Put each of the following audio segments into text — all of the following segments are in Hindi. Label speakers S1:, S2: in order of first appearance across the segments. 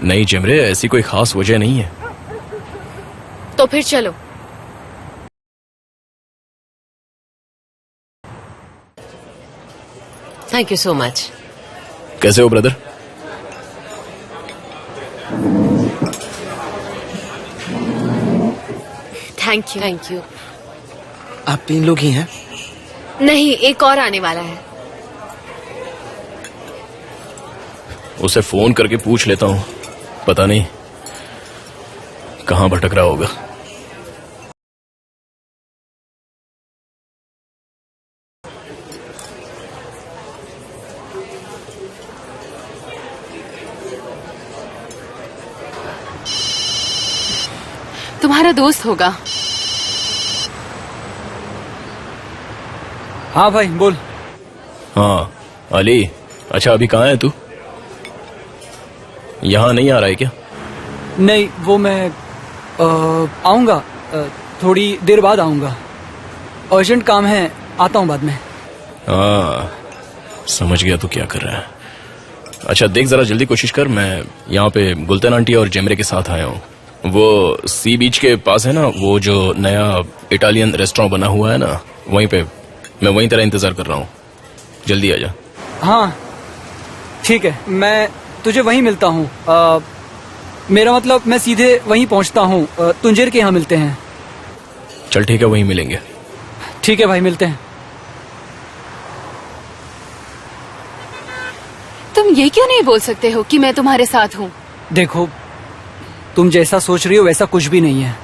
S1: नहीं जेमरे, ऐसी कोई खास वजह नहीं है।
S2: तो फिर चलो।
S3: Thank you so much.
S1: कैसे हो brother?
S2: Thank you.
S3: Thank you.
S4: आप 3 लोग ही हैं?
S2: नहीं, एक और आने वाला है।
S1: उसे फोन करके पूछ लेता हूँ, पता नहीं कहाँ भटक रहा होगा।
S2: तुम्हारा दोस्त होगा।
S4: हाँ भाई बोल।
S1: हाँ अली, अच्छा अभी कहाँ है तू? यहाँ नहीं आ रहा है क्या?
S4: नहीं, वो मैं आऊंगा, थोड़ी देर बाद आऊंगा। अर्जेंट काम है, आता हूँ बाद में।
S1: हाँ समझ गया तू क्या कर रहा है। अच्छा देख, जरा जल्दी कोशिश कर। मैं यहाँ पे गुलतन आंटी और जेमरे के साथ आया हूँ। वो सी बीच के पास है ना, वो जो नया इटालियन रेस्टोरेंट बना हुआ है ना, वहीं पे। मैं वहीं तेरा इंतजार कर रहा हूँ, जल्दी आ जा।
S4: हाँ ठीक है, मैं तुझे वहीं मिलता हूँ। मेरा मतलब मैं सीधे वहीं पहुँचता हूँ। तुंजेर के यहाँ मिलते हैं।
S1: चल ठीक है, वहीं मिलेंगे।
S4: ठीक है भाई, मिलते हैं।
S2: तुम ये क्यों नहीं बोल सकते हो कि मैं तुम्हारे साथ हूँ?
S4: देखो, तुम जैसा सोच रही हो वैसा कुछ भी नहीं है।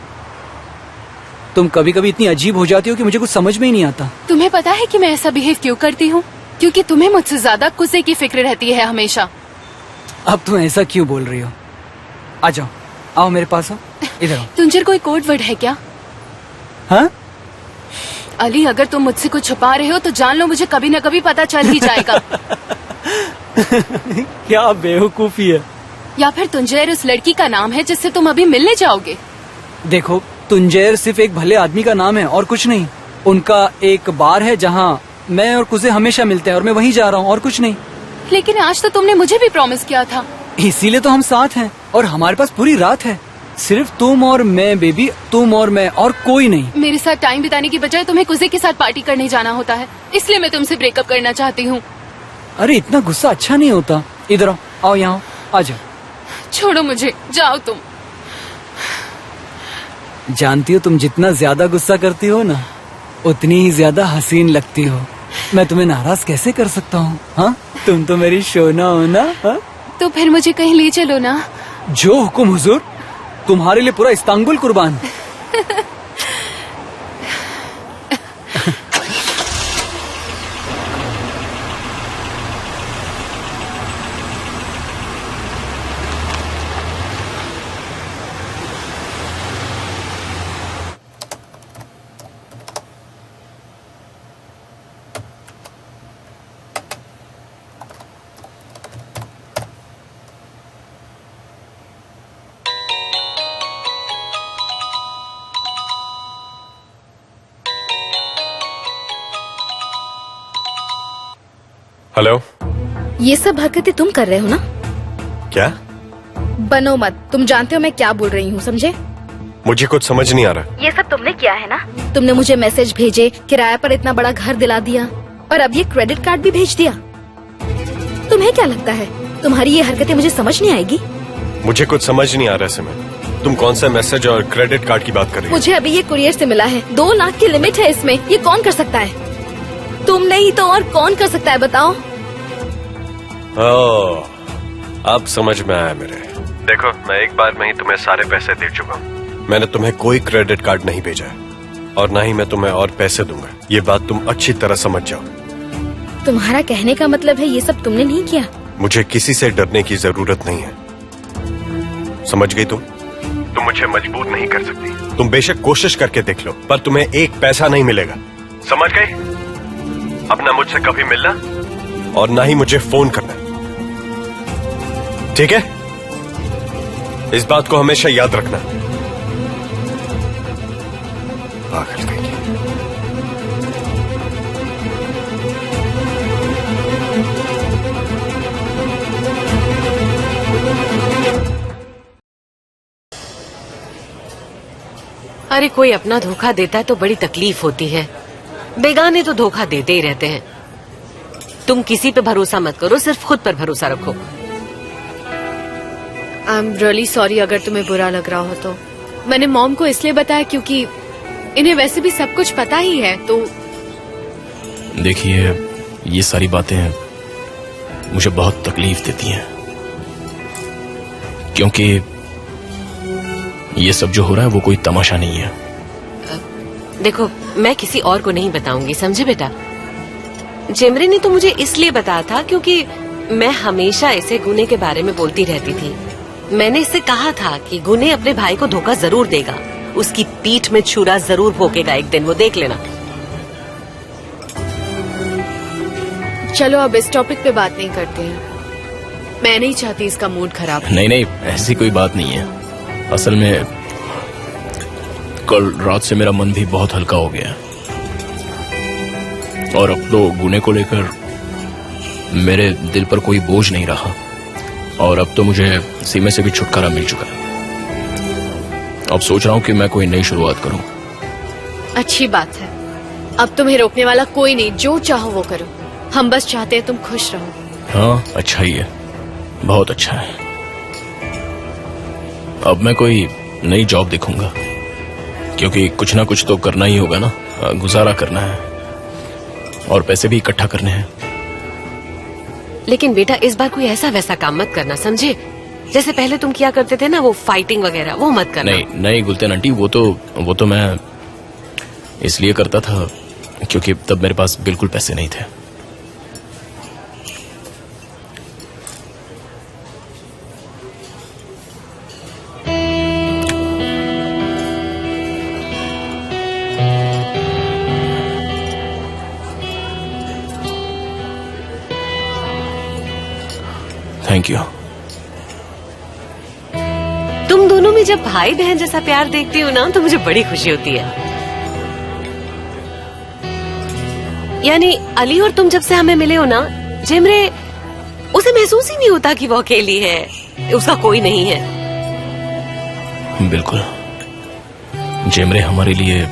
S4: तुम कभी कभी इतनी अजीब हो जाती हो कि मुझे कुछ समझ में ही नहीं आता।
S2: तुम्हें पता है कि मैं ऐसा बिहेव क्यों करती हूँ? क्योंकि तुम्हें मुझसे ज्यादा कुसे की फिक्र रहती है हमेशा।
S4: अब तुम ऐसा क्यों बोल रही हो? आ जाओ, आओ मेरे पास आओ, इधर आओ।
S2: तुंजर कोई कोड वर्ड है क्या?
S4: हाँ?
S2: अली, अगर तुम मुझसे कुछ छुपा रहे हो तो जान लो मुझे कभी न कभी पता चल ही जाएगा।
S4: क्या बेवकूफी है।
S2: या फिर तुंजर उस लड़की का नाम है जिससे तुम अभी मिलने जाओगे?
S4: देखो, तुंजेर सिर्फ एक भले आदमी का नाम है और कुछ नहीं। उनका एक बार है जहाँ मैं और कुसे हमेशा मिलते हैं और मैं वहीं जा रहा हूँ और कुछ नहीं।
S2: लेकिन आज तो तुमने मुझे भी प्रॉमिस किया था।
S4: इसीलिए तो हम साथ हैं और हमारे पास पूरी रात है। सिर्फ तुम और मैं बेबी, तुम और मैं और कोई नहीं।
S2: मेरे साथ टाइम बिताने की बजाय तुम्हें कुसे के साथ पार्टी करने जाना होता है, इसलिए मैं तुमसे ब्रेकअप करना चाहती हूँ।
S4: अरे इतना गुस्सा अच्छा नहीं होता। इधर आओ, आओ यहाँ आ जाओ।
S2: छोड़ो मुझे, जाओ तुम।
S4: जानती हो, तुम जितना ज्यादा गुस्सा करती हो ना, उतनी ही ज्यादा हसीन लगती हो। मैं तुम्हें नाराज कैसे कर सकता हूँ? हाँ, तुम तो मेरी शोना हो ना। हाँ?
S2: तो फिर मुझे कहीं ले चलो ना।
S4: जो हुकुम हुजूर, तुम्हारे लिए पूरा इस्तांबुल कुर्बान।
S5: हेलो।
S6: ये सब हरकतें तुम कर रहे हो ना?
S5: क्या?
S6: बनो मत, तुम जानते हो मैं क्या बोल रही हूँ, समझे?
S5: मुझे कुछ समझ नहीं आ रहा।
S6: ये सब तुमने किया है ना? तुमने मुझे मैसेज भेजे, किराए पर इतना बड़ा घर दिला दिया और अब ये क्रेडिट कार्ड भी भेज दिया। तुम्हें क्या लगता है तुम्हारी ये हरकतें मुझे समझ नहीं आएगी?
S5: मुझे कुछ समझ नहीं आ रहा सिमरन। तुम कौन सा मैसेज और क्रेडिट कार्ड की बात कर रही हो?
S6: मुझे अभी ये कुरियर से मिला है। 2 लाख की लिमिट है इसमें। ये कौन कर सकता है? तुम नहीं तो और कौन कर सकता है, बताओ?
S5: अब समझ में आया मेरे। देखो, मैं एक बार में ही तुम्हें सारे पैसे दे चुका हूँ। मैंने तुम्हें कोई क्रेडिट कार्ड नहीं भेजा है और ना ही मैं तुम्हें और पैसे दूंगा। ये बात तुम अच्छी तरह समझ जाओ।
S6: तुम्हारा कहने का मतलब है ये सब तुमने नहीं किया?
S5: मुझे किसी से डरने की जरूरत नहीं है, समझ गई तुम? तुम मुझे मजबूर नहीं कर सकती। तुम बेशक कोशिश करके देख लो, पर तुम्हें एक पैसा नहीं मिलेगा, समझ गई? अब ना मुझसे कभी मिलना और ना ही मुझे फोन करना, ठीक है? इस बात को हमेशा याद रखना। पागल कहीं।
S3: अरे कोई अपना धोखा देता है तो बड़ी तकलीफ होती है, बेगाने तो धोखा देते ही रहते हैं। तुम किसी पे भरोसा मत करो, सिर्फ खुद पर भरोसा रखो।
S2: आई एम रियली सॉरी अगर तुम्हें बुरा लग रहा हो तो। मैंने मॉम को इसलिए बताया क्योंकि इन्हें वैसे भी सब कुछ पता ही है। तो
S1: देखिए, ये सारी बातें मुझे बहुत तकलीफ देती हैं, क्योंकि ये सब जो हो रहा है वो कोई तमाशा नहीं है।
S3: देखो, मैं किसी और को नहीं बताऊंगी, समझे बेटा। जेमरे ने तो मुझे इसलिए बताया था क्योंकि मैं हमेशा इसे गुने के बारे में बोलती रहती थी। मैंने इससे कहा था कि गुने अपने भाई को धोखा जरूर देगा, उसकी पीठ में छुरा जरूर भोंकेगा एक दिन, वो देख लेना।
S2: चलो अब इस टॉपिक पे बात नहीं करते हैं। मैं नहीं चाहती इसका मूड खराब हो।
S1: नहीं, ऐसी कोई बात नहीं है। असल में कल रात से मेरा मन भी बहुत हल्का हो गया, और अब तो गुने को लेकर मेरे दिल पर कोई बोझ नहीं रहा, और अब तो मुझे सीमे से भी छुटकारा मिल चुका है। अब सोच रहा हूँ कि मैं कोई नई शुरुआत करूँ।
S2: अच्छी बात है। अब तुम्हें रोकने वाला कोई नहीं, जो चाहो वो करो। हम बस चाहते हैं तुम खुश रहो।
S1: हाँ, अच्छा ही है, बहुत अच्छा है। अब मैं कोई नई जॉब देखूंगा, क्योंकि कुछ ना कुछ तो करना ही होगा ना, गुजारा करना है और पैसे भी इकट्ठा करने हैं।
S3: लेकिन बेटा, इस बार कोई ऐसा वैसा काम मत करना, समझे? जैसे पहले तुम किया करते थे ना, वो फाइटिंग वगैरह, वो मत करना।
S1: नहीं गुलतेन आंटी, वो तो मैं इसलिए करता था क्योंकि तब मेरे पास बिल्कुल पैसे नहीं थे। Thank you.
S3: तुम दोनों में जब भाई बहन जैसा प्यार देखती हूँ ना, तो मुझे बड़ी खुशी होती है। यानी अली और तुम जब से हमें मिले हो ना, जेमरे, उसे महसूस ही नहीं होता कि वो अकेली है, उसका कोई नहीं है।
S1: बिल्कुल, जेमरे हमारे लिए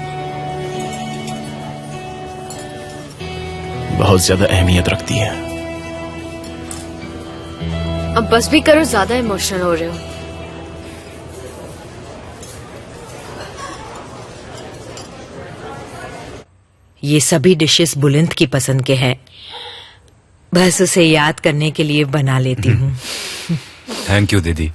S1: बहुत ज्यादा अहमियत रखती है।
S2: अब बस भी करो, ज्यादा इमोशनल हो रहे हो।
S7: ये सभी डिशेस बुलंद की पसंद के हैं, बस उसे याद करने के लिए बना लेती हूँ।
S8: थैंक यू दीदी।